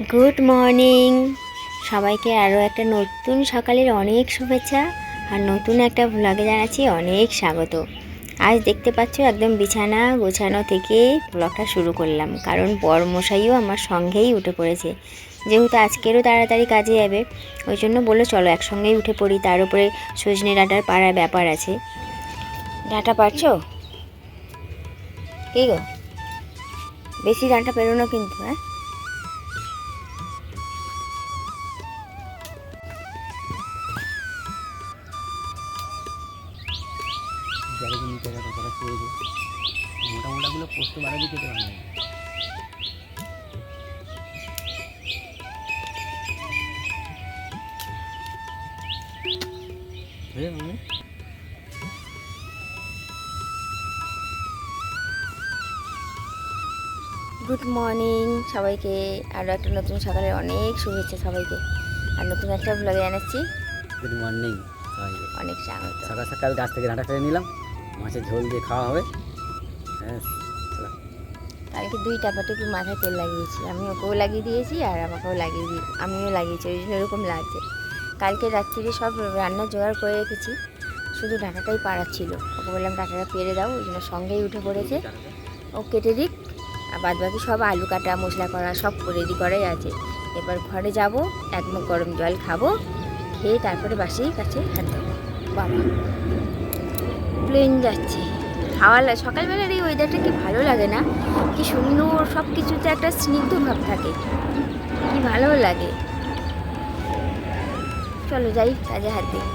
Good morning সবাইকে। আরও একটা নতুন সকালের অনেক শুভেচ্ছা আর নতুন একটা ব্লগে জানাচ্ছি অনেক স্বাগত। আজ দেখতে পাচ্ছ একদম বিছানা গোছানো থেকে ব্লগটা শুরু করলাম, কারণ বরমশাইও আমার সঙ্গেই উঠে পড়েছে। যেহেতু আজকেরও তাড়াতাড়ি কাজে যাবে, ওই জন্য বললো চলো একসঙ্গেই উঠে পড়ি। তার উপরে সজনে ডাঁটার পাড়ার ব্যাপার আছে। ডাঁটা পারছো? কি গো, বেশি ডাঁটা পেরোনো কিন্তু। হ্যাঁ, মোটা মোটাগুলো পোস্ত বাড়াবি খেতে ভালো লাগে। গুড মর্নিং সবাইকে। আরও একটা নতুন সকালের অনেক শুভেচ্ছা সবাইকে, আর নতুন একটা ব্লগে জানাচ্ছি গুড মর্নিং সবাইকে। অনেক স্বাগত। সকাল সকাল গাছ থেকে ডাঁটা ফেলে নিলাম, মাছের ঝোল দিয়ে খাওয়া হবে। হ্যাঁ, কালকে 2টা পাটুকু মাথায় তেল লাগিয়েছি, আমি ওকেও লাগিয়ে দিয়েছি আর আমাকেও আমিও লাগিয়েছি, ওই জন্য এরকম লাগছে। কালকে রাত্রিরে সব রান্না জোগাড় করে রেখেছি, শুধু ডাঁটাটাই পাড়ার ছিল। ওকে বললাম ডাঁটাটা পেরে দাও, ওই জন্য সঙ্গেই উঠে পড়েছে। ও কেটে দিক, আর বাদ বাকি সব আলু কাটা মশলা করা সব রেডি করাই আছে। এবার ঘরে যাব, এক মুখ গরম জল খাবো, খেয়ে তারপরে বাসির কাছে হাত দেবো। বাবা প্লেন যাচ্ছে, হাওয়া সকালবেলার এই ওয়েদারটা কি ভালো লাগে না? কি সুন্দর, সব কিছুতে একটা স্নিগ্ধ ভাব থাকে, কি ভালো লাগে। চলো যাই কাজে হাত দিই।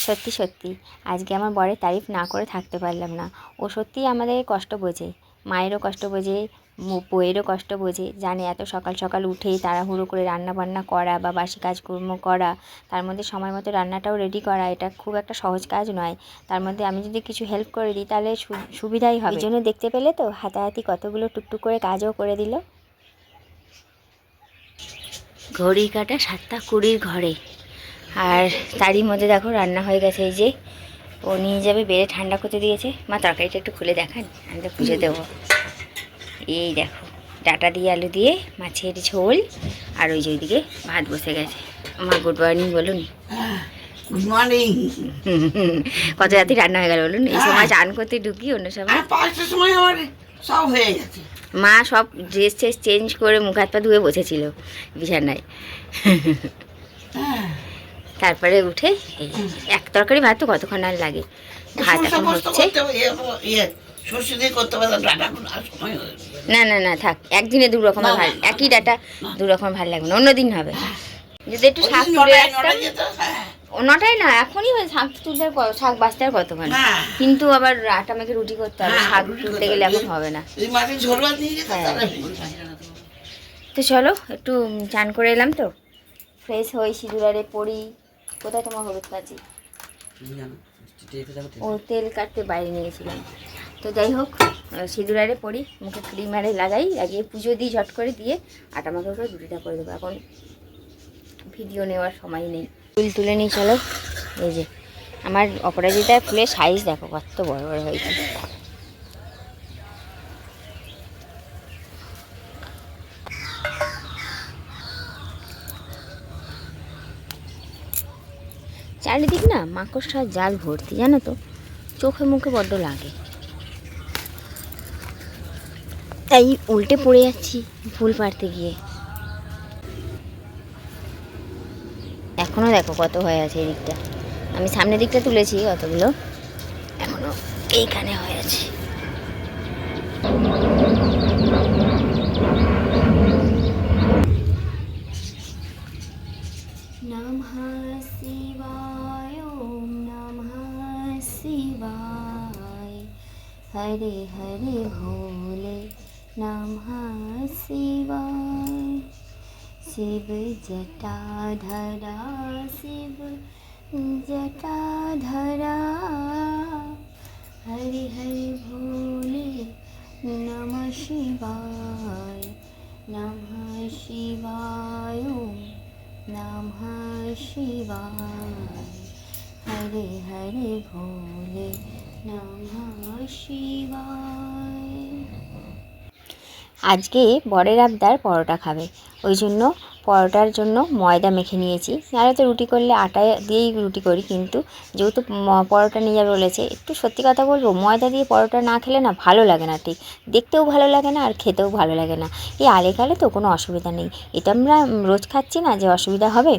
সত্যি সত্যি আজকে আমার বরের তারিফ না করে থাকতে পারলাম না। ও সত্যিই আমাদের কষ্ট বোঝে, মায়েরও কষ্ট বোঝে, বউয়েরও কষ্ট বোঝে, জানে এত সকাল সকাল উঠেই তাড়াহুড়ো করে রান্না বান্না করা বা বাসি কাজকর্ম করা, তার মধ্যে সময় মতো রান্নাটাও রেডি করা, এটা খুব একটা সহজ কাজ নয়। তার মধ্যে আমি যদি কিছু হেল্প করে দিই তাহলে সুবিধাই হবে। এই জন্য দেখতে পেলে তো হাতাহাতি কতগুলো টুকটুক করে কাজও করে দিল। ঘড়ি কাটা 7:20 ঘরে, আর তারই মধ্যে দেখো রান্না হয়ে গেছে। এই যে ও নিয়ে যাবে, বেড়ে ঠান্ডা করতে দিয়েছে। মা তরকারিটা একটু খুলে দেখান, আমি তো পুজো দেবো। এই দেখো ডাঁটা দিয়ে আলু দিয়ে মাছের ঝোল, আর ওই যে ওইদিকে ভাত বসে গেছে। মা গুড মর্নিং বলুন। Good morning. কত রাতে রান্না হয়ে গেল বলুন? এই সময় চান করতে ঢুকি, অন্য সময় 5টার সময় আমার সব হয়ে গেছে। মা সব ড্রেস ট্রেস চেঞ্জ করে মুখ হাত পা ধুয়ে বসেছিল বিছানায়। তারপরে উঠে এই এক তরকারি ভাত তো কতক্ষণ আর লাগে। ভাত এখন হচ্ছে। না না না থাক, একদিনে 2 রকমের ভালো, একই ডাটা 2 রকমের ভালো লাগবে না, অন্যদিন হবে। যদি একটু শাক তুলে রাখতাম, 9টায় না এখনই হয়। শাক তুলতে শাক বাঁচতে আর কতক্ষণ, কিন্তু আবার আটা মেখে রুটি করতে হবে, শাক তুলতে গেলে এখন হবে না। তো চলো একটু চান করে এলাম তো, ফ্রেশ হই, সিঁদুরারে পড়ি। কোথায় তোমার হলুদ কাঁচি? ও তেল কাটতে বাইরে নিয়ে গেছিলাম। তো যাই হোক, সিঁদুরারে পড়ি, মুখে ক্রিম আরে লাগিয়ে পুজো দিই, ঝট করে দিয়ে আটা মাখা করে রুটিটা করে দেবো। এখন ভিডিও নেওয়ার সময় নেই। ফুল তুলে নিই চলো। এই যে আমার অপরাজিতার ফুলের সাইজ দেখো কত বড় বড় হয়েছে। চারিদিক না মাকড়সার জাল ভর্তি, জানো তো, চোখে মুখে বড্ড লাগে। তাই উল্টে পড়ে যাচ্ছি ফুল পাড়তে গিয়ে। এখনও দেখো কত হয়ে আছে এই দিকটা, আমি সামনের দিকটা তুলেছি অতগুলো, এখনও এইখানে হয়ে আছে। নমঃ শিবায়, ওম নমঃ শিবায়, হরে হরে ভোলে नमः शिवाय। शिव जटाधरा शिव जटाधरा हरि हरि भोले नमः शिवाय। नमः शिवाय नमः शिवाय। हरे हरे भोले नमः शिवाय। আজকে বরের আবদার পরোটা খাবে, ওই জন্য পরোটার জন্য ময়দা মেখে নিয়েছি। নাহলে তো রুটি করলে আটা দিয়েই রুটি করি, কিন্তু যেহেতু পরোটা নিয়ে যাবে বলেছে, একটু সত্যি কথা বলবো, ময়দা দিয়ে পরোটা না খেলে না ভালো লাগে না, ঠিক দেখতেও ভালো লাগে না আর খেতেও ভালো লাগে না। এই আলেকালে তো কোনো অসুবিধা নেই, এটা আমরা রোজ খাচ্ছি না যে অসুবিধা হবে।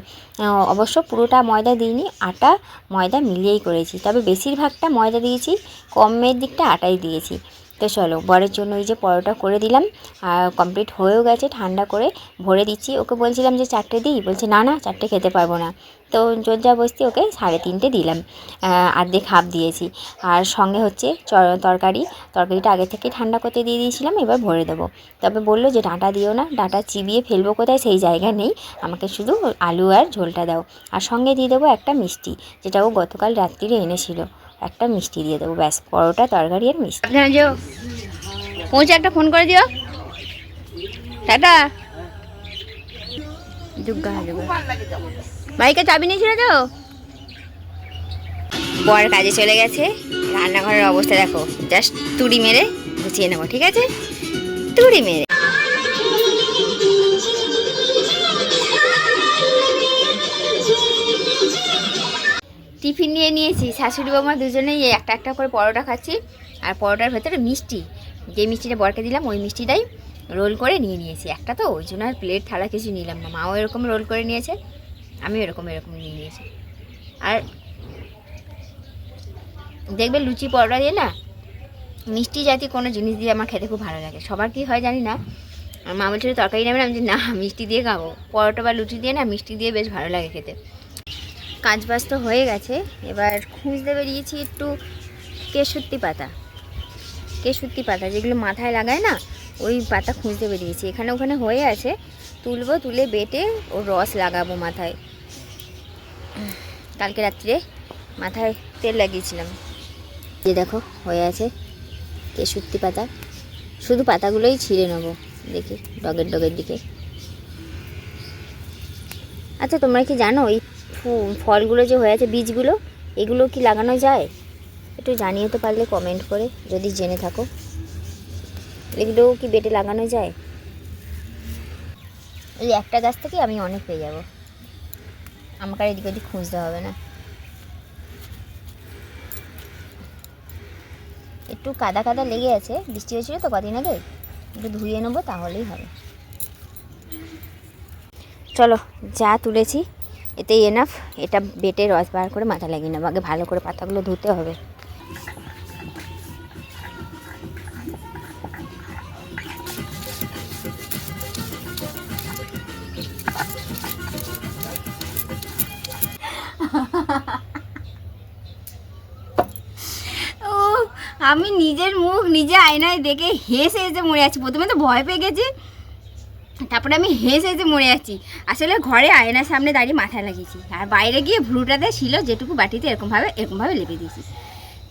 অবশ্য পুরোটা ময়দা দিইনি, আটা ময়দা মিলিয়েই করেছি, তবে বেশিরভাগটা ময়দা দিয়েছি, কমের দিকটা আটাই দিয়েছি। তো চলো বরের জন্য এই যে পরোটা করে দিলাম, আর কমপ্লিট হয়েও গেছে, ঠান্ডা করে ভরে দিচ্ছি। ওকে বলছিলাম যে 4টে দিই, বলছে না না 4টে খেতে পারবো না। তো জোরজবরদস্তি ওকে 3.5টে দিলাম, অর্ধেক হাফ দিয়েছি। আর সঙ্গে হচ্ছে তরকারিটা আগে থেকে ঠান্ডা করতে দিয়ে দিয়েছিলাম, এবার ভরে দেবো। তবে বললো যে ডাঁটা দিও না, ডাঁটা চিবিয়ে ফেলবো কোথায় সেই জায়গা নেই, আমাকে শুধু আলু আর ঝোলটা দাও। আর সঙ্গে দিয়ে দেবো একটা মিষ্টি, যেটা ও গতকাল রাত্রিরে এনেছিল, একটা মিষ্টি দিয়ে দেবো, ব্যাস পরোটা তরকারি আর মিষ্টি। আপনারা যে পৌঁছে একটা ফোন করে দিও, টাটা। দুর্গা বাইকে চাবি নিয়েছিল তো। বর কাজে চলে গেছে, রান্নাঘরের অবস্থা দেখো, জাস্ট তুড়ি মেরে গুছিয়ে নেবো, ঠিক আছে, তুড়ি মেরে। টিফিন নিয়ে নিয়েছি, শাশুড়ি বাবা দুজনেই একটা একটা করে পরোটা খাচ্ছি, আর পরোটার ভেতরে মিষ্টি, যে মিষ্টিটা বরকে দিলাম ওই মিষ্টিটাই রোল করে নিয়ে নিয়েছি। একটা তো ওই জন্য আর প্লেট থালা কিছু নিলাম না, মাও এরকম রোল করে নিয়েছে, আমি এরকম নিয়ে নিয়েছি। আর দেখবে লুচি পরোটা দিয়ে না মিষ্টি জাতীয় কোনো জিনিস দিয়ে আমার খেতে খুব ভালো লাগে। সবার কী হয় জানি না, মা বলছিল তরকারি নেবে না, আমি না মিষ্টি দিয়ে খাবো, পরোটা বা লুচি দিয়ে না মিষ্টি দিয়ে বেশ ভালো লাগে খেতে। কাজ বাজ তো হয়ে গেছে, এবার খুঁজতে বেরিয়েছি একটু কেশুত্তি পাতা যেগুলো মাথায় লাগায় না, ওই পাতা খুঁজতে বেরিয়েছি। এখানে ওখানে হয়ে আছে, তুলবো, তুলে বেটে ওর রস লাগাবো মাথায়। কালকে রাত্রে মাথায় তেল লাগিয়েছিলাম, যে দেখো হয়ে আছে কেশুত্তি পাতা, শুধু পাতাগুলোই ছিঁড়ে নেবো, দেখি ডগের দিকে। আচ্ছা তোমরা কি জানো এই ফলগুলো যে হয়ে আছে বীজগুলো, এগুলো কি লাগানো যায়? একটু জানিয়ে তো পারলে কমেন্ট করে, যদি জেনে থাকো, এগুলো কি বেটে লাগানো যায়? এই একটা গাছ থেকে আমি অনেক পেয়ে যাব, আমাকে আর এদিক ওদিক খুঁজতে হবে না। একটু কাদা কাদা লেগে আছে, বৃষ্টি হয়েছিল তো কদিন আগে, একটু ধুয়ে নেবো তাহলেই হবে। চলো যা তুলেছি এতেই এনাফ, এটা বেটে রস বার করে মাথা লাগিয়ে নেবো। আগে ভালো করে পাতাগুলো ধুতে হবে। ও আমি নিজের মুখ নিজে আয়নায় দেখে হেসে হেসে মরে যাচ্ছি। প্রথমে তো ভয় পেয়ে গেছি, তারপরে আমি হেসে হেসে মরে যাচ্ছি। আসলে ঘরে আয়নার সামনে দাঁড়িয়ে মাথায় লাগিয়েছি, আর বাইরে গিয়ে ভ্রুটাতে ছিল যেটুকু বাটিতে এরকমভাবে লেপে দিয়েছি।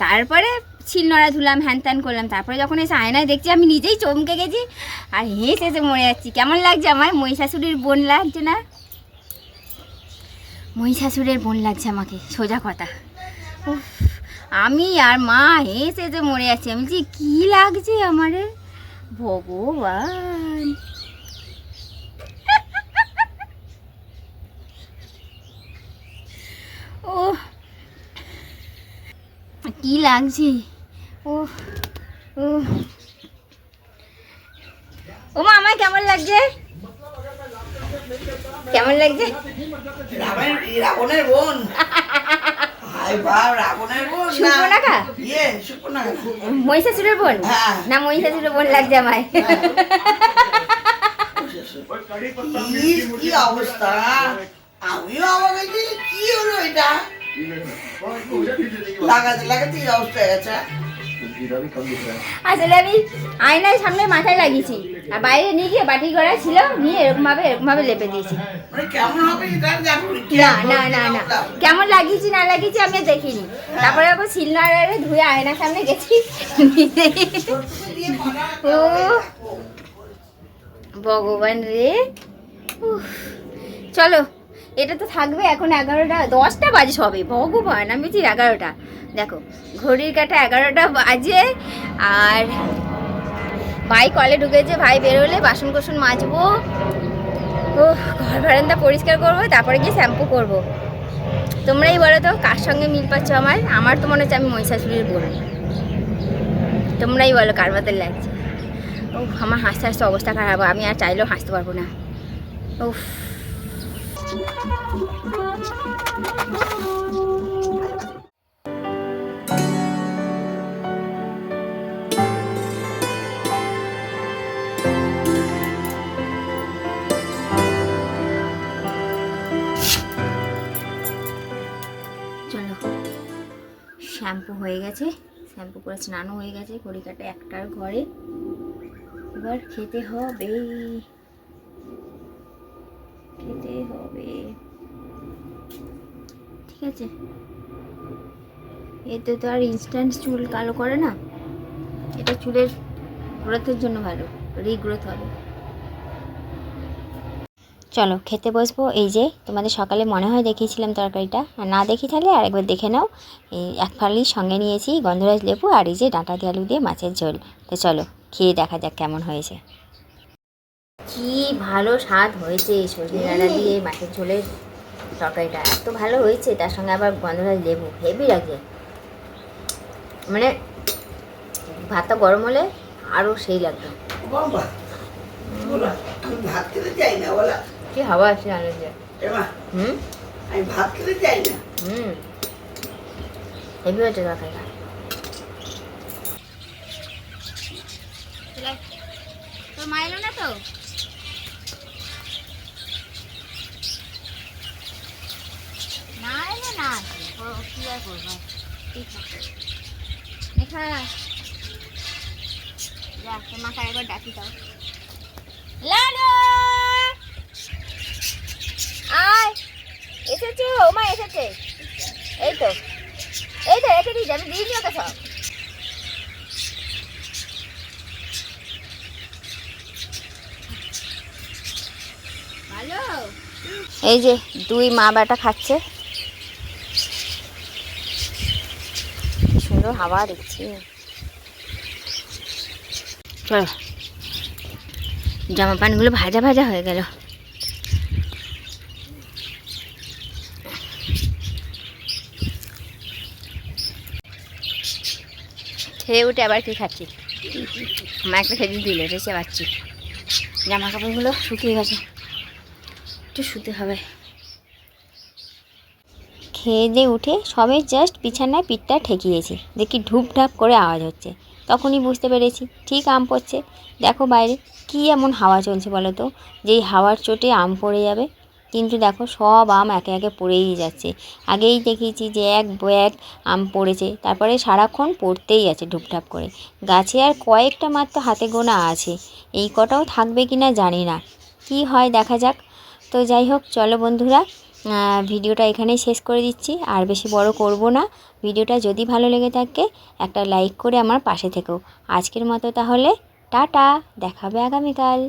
তারপরে শিলনোড়া ধুলাম, হ্যান ত্যান করলাম, তারপরে যখন এসে আয়নায় দেখছি আমি নিজেই চমকে গেছি আর হেসে হেসে মরে যাচ্ছি। কেমন লাগছে আমার? মহিষাসুরের বোন লাগছে না? মহিষাসুরের বোন লাগছে আমাকে, সোজা কথা। আমি আর মা হেসে হেসে মরে যাচ্ছি। আমি যে কী লাগছে আমারে ভগবান। ও কি লাগছে, ও ও ও মা আমায় কেমন লাগছে? কেমন লাগছে? রাবণের বোন। হাই বাপ, রাবণের বোন না, সুপর্ণা সুপর্ণা, মহিষাসুরের বোন না, মহিষাসুরের বোন লাগছে আমায়। কি অবস্থা, আমিও অবাক হয়েছি, কি হলো এটা? লাগাতে লাগাতে এই অবস্থা হয়ে গেছে। আসলে আমি আয়নার সামনে মাথায় লাগিয়েছি আর বাইরে নিয়ে গিয়ে বাটি করা ছিল নিয়ে এরকমভাবে লেপে দিয়েছি। মানে কেমন হবে সেটা জানো না কেমন লাগিয়েছি না লাগিয়েছি আমি দেখিনি। তারপরে আবার শিলনোড়ারে ধুয়ে আয়নার সামনে গেছি। ও ভগবান রে, উফ, চলো এটা তো থাকবে। এখন 11টা 10টা বাজে সবে, ভগবান আমি বলছি 11টা। দেখো ঘড়ির কাঁটা 11টা বাজে আর ভাই কলে ঢুকেছে, ভাই বেরোলে বাসন কোসন মাজবো, ও ঘর বারান্দা পরিষ্কার করবো, তারপরে গিয়ে শ্যাম্পু করবো। তোমরাই বলো তো কার সঙ্গে মিল পাচ্ছ আমার তো মনে হচ্ছে আমি মহিষাসুরের বোন। তোমরাই বলো কার মতো লাগছে। ও আমার হাসতে হাসতে অবস্থা খারাপ, আমি আর চাইলেও হাসতে পারবো না। উফ চলো শ্যাম্পু হয়ে গেছে, শ্যাম্পু করে স্নানও হয়ে গেছে, ঘড়ি কাটা 1টার ঘরে। এবার খেতে হবে ঠিক আছে। এতে তো আর ইনস্ট্যান্ট চুল কালো করে না, এটা চুলের গ্রোথের জন্য ভালো, রিগ্রোথ হবে। চলো খেতে বসবো। এই যে তোমাদের সকালে মনে হয় দেখিয়েছিলাম তরকারিটা, আর না দেখি তাহলে আরেকবার দেখে নাও। এই 1 ফালি সঙ্গে নিয়েছি গন্ধরাজ লেবু আর এই যে ডাঁটা দিয়ে আলু দিয়ে মাছের ঝোল। তো চলো খেয়ে দেখা যাক কেমন হয়েছে। কি ভালো স্বাদ হয়েছে সজনে ডাঁটা দিয়ে মাছের ঝোলের তরকারিটা, এত ভালো হয়েছে, তার সঙ্গে আবার গন্ধরাজ লেবু, হেভি লাগছে। মানে ভাতটা গরম হলে আরও সেই লাগতো। বাবা বলা আমি ভাত খেতে চাই না বলা, কি হাওয়া আছে আনন্দ। এমা হুম আমি ভাত খেতে চাই না। হেভি হয়েছে তরকারিটা। তোর মা এলো না তো? না এলে না কি আর করবো, ঠিক আছে দেখা যা তোমাকে একবার ডাকি দাও। লালু আয়, এসেছে ওমা এসেছে, এই তো রেখে দিয়েছি আমি, দিইনি ওকে সব। ভালো এই যে 2 মা বেটা খাচ্ছে, সুন্দর হাওয়া দিচ্ছে। চলো জামা প্যান্টগুলো ভাজা ভাজা হয়ে গেল। খেয়ে উঠে আবার কি খাচ্ছি, মা একটা খেতে দিল রেসে পাচ্ছি। জামা কাপড়গুলো শুকিয়ে গেছে, একটু শুতে হবে। খেয়ে দিয়ে উঠে সবে জাস্ট বিছানায় পিঠটা ঠেকিয়েছি, দেখি ঢুপ ঢাপ করে আওয়াজ হচ্ছে, তখনই বুঝতে পেরেছি ঠিক আম পড়ছে। দেখো বাইরে কি এমন হাওয়া চলছে বলো তো, যেই হাওয়ার চোটে আম পড়ে যাবে, কিন্তু দেখো সব আম একে একে পড়েই যাচ্ছে। আগেই দেখিয়েছি যে 1 ব্যাগ আম পড়েছে, তারপরে সারাক্ষণ পড়তেই আছে ঢুপঢাপ করে। গাছে আর কয়েকটা মাত্র হাতে গোনা আছে, এই কটাও থাকবে কি না জানি না, কি হয় দেখা যাক। তো যাই হোক চলো বন্ধুরা, ভিডিওটা এখানেই শেষ করে দিচ্ছি, আর বেশি বড় করব না। ভিডিওটা যদি ভালো লেগে থাকে একটা লাইক করে আমার পাশে থেকো। আজকের মতো তাহলে টাটা, দেখা হবে আগামীকাল।